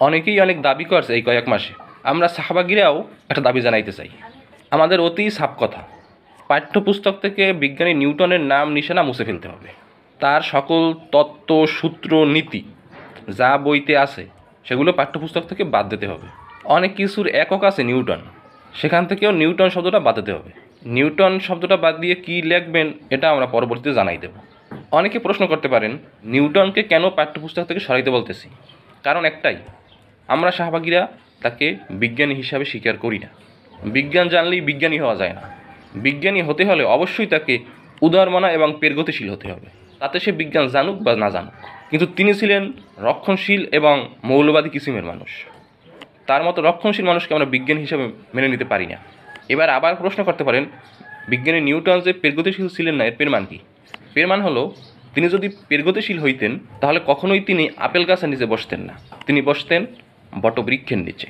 অনেকেই অনেক দাবি করছে এই কয়েক মাসে। আমরা সাহাবাগিরাও একটা দাবি জানাইতে চাই। আমাদের অতি সাফ কথা, পাঠ্যপুস্তক থেকে বিজ্ঞানী নিউটনের নাম নিশানা মুছে ফেলতে হবে। তার সকল তত্ত্ব, সূত্র, নীতি যা বইতে আছে সেগুলো পাঠ্যপুস্তক থেকে বাদ দিতে হবে। অনেক কিছুর একক আছে নিউটন, সেখান থেকেও নিউটন শব্দটা বাদ দিতে হবে। নিউটন শব্দটা বাদ দিয়ে কী লিখবেন এটা আমরা পরবর্তীতে জানাই দেব। অনেকে প্রশ্ন করতে পারেন, নিউটনকে কেন পাঠ্যপুস্তক থেকে সরাইতে বলতেছি? কারণ একটাই, আমরা শাহবাগীরা তাকে বিজ্ঞানী হিসাবে স্বীকার করি না। বিজ্ঞান জানলেই বিজ্ঞানী হওয়া যায় না। বিজ্ঞানী হতে হলে অবশ্যই তাকে উদারমনা এবং পেরগতিশীল হতে হবে, তাতে সে বিজ্ঞান জানুক বা না জানুক। কিন্তু তিনি ছিলেন রক্ষণশীল এবং মৌলবাদী কিসিমের মানুষ। তার মতো রক্ষণশীল মানুষকে আমরা বিজ্ঞানী হিসাবে মেনে নিতে পারি না। এবার আবার প্রশ্ন করতে পারেন, বিজ্ঞানী নিউটন যে পেরগতিশীল ছিলেন না, এর পেরমান কি? পেরমান হলো, তিনি যদি পেরগতিশীল হইতেন তাহলে কখনোই তিনি আপেল গাছের নিচে বসতেন না, তিনি বসতেন বটবৃক্ষের নিচে।